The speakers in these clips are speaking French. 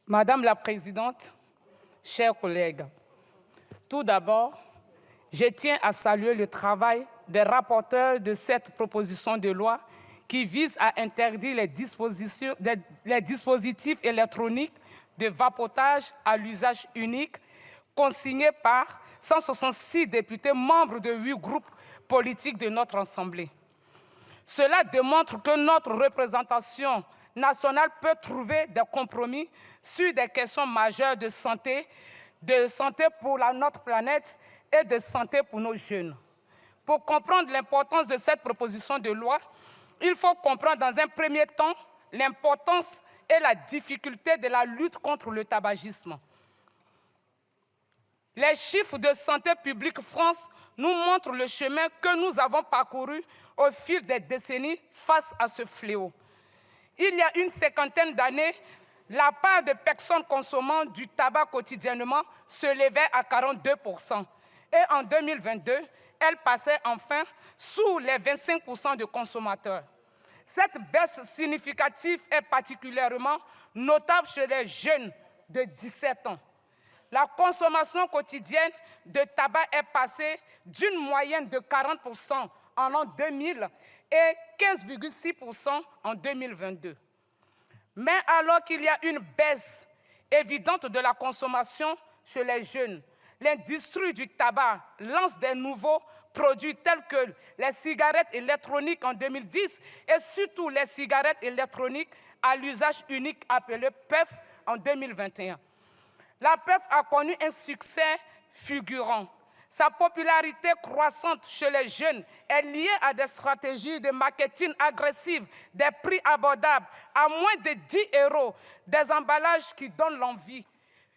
Madame la Présidente, chers collègues, tout d'abord, je tiens à saluer le travail des rapporteurs de cette proposition de loi qui vise à interdire les dispositifs électroniques de vapotage à l'usage unique, consignés par 166 députés membres de 8 groupes politiques de notre Assemblée. Cela démontre que notre représentation nationale peut trouver des compromis sur des questions majeures de santé pour notre planète et de santé pour nos jeunes. Pour comprendre l'importance de cette proposition de loi, il faut comprendre dans un premier temps l'importance et la difficulté de la lutte contre le tabagisme. Les chiffres de Santé publique France nous montrent le chemin que nous avons parcouru au fil des décennies face à ce fléau. Il y a une cinquantaine d'années, la part de personnes consommant du tabac quotidiennement se levait à 42%. Et en 2022, elle passait enfin sous les 25% de consommateurs. Cette baisse significative est particulièrement notable chez les jeunes de 17 ans. La consommation quotidienne de tabac est passée d'une moyenne de 40% en l'an 2000 et 15,6% en 2022. Mais alors qu'il y a une baisse évidente de la consommation chez les jeunes, l'industrie du tabac lance des nouveaux produits tels que les cigarettes électroniques en 2010 et surtout les cigarettes électroniques à l'usage unique appelées PEF en 2021. La PEF a connu un succès fulgurant. Sa popularité croissante chez les jeunes est liée à des stratégies de marketing agressives, des prix abordables, à moins de 10 €, des emballages qui donnent l'envie,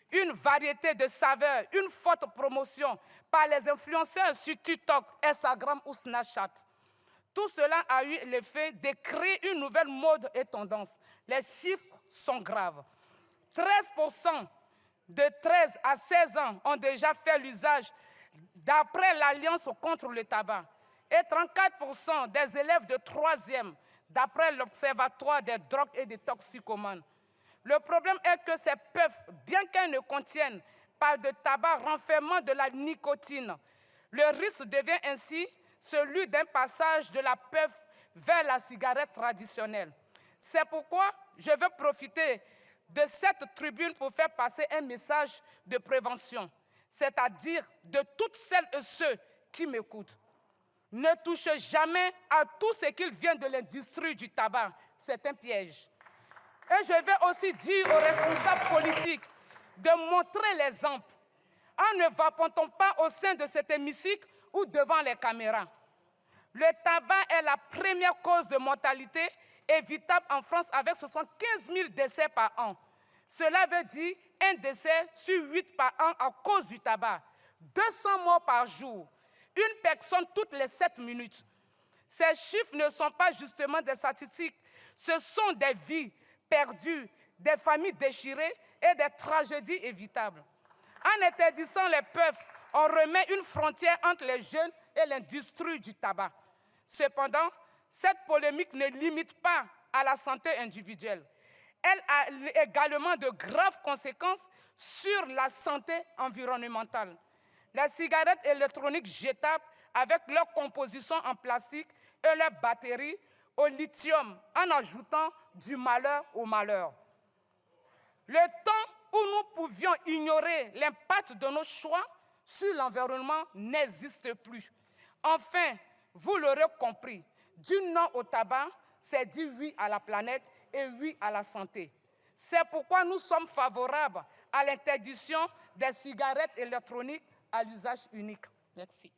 une variété de saveurs, une forte promotion par les influenceurs sur TikTok, Instagram ou Snapchat. Tout cela a eu l'effet de créer une nouvelle mode et tendance. Les chiffres sont graves. 13% de 13 à 16 ans ont déjà fait l'usage d'après l'Alliance contre le tabac et 34% des élèves de 3e d'après l'Observatoire des drogues et des toxicomanes. Le problème est que ces puffs, bien qu'elles ne contiennent pas de tabac renfermant de la nicotine, le risque devient ainsi celui d'un passage de la puff vers la cigarette traditionnelle. C'est pourquoi je veux profiter de cette tribune pour faire passer un message de prévention, c'est-à-dire de toutes celles et ceux qui m'écoutent. Ne touchez jamais à tout ce qui vient de l'industrie du tabac, c'est un piège. Et je vais aussi dire aux responsables politiques de montrer l'exemple en ne vapotant pas au sein de cet hémicycle ou devant les caméras. Le tabac est la première cause de mortalité évitable en France avec 75 000 décès par an. Cela veut dire un décès sur 8 par an à cause du tabac. 200 morts par jour, une personne toutes les 7 minutes. Ces chiffres ne sont pas justement des statistiques, ce sont des vies perdues, des familles déchirées et des tragédies évitables. En interdisant les puffs, on remet une frontière entre les jeunes et l'industrie du tabac. Cependant, cette polémique ne limite pas à la santé individuelle. Elle a également de graves conséquences sur la santé environnementale. Les cigarettes électroniques jetables, avec leur composition en plastique et leurs batteries au lithium, en ajoutant du malheur au malheur. Le temps où nous pouvions ignorer l'impact de nos choix sur l'environnement n'existe plus. Enfin, vous l'aurez compris, dire non au tabac, c'est dire oui à la planète et oui à la santé. C'est pourquoi nous sommes favorables à l'interdiction des cigarettes électroniques à l'usage unique. Merci.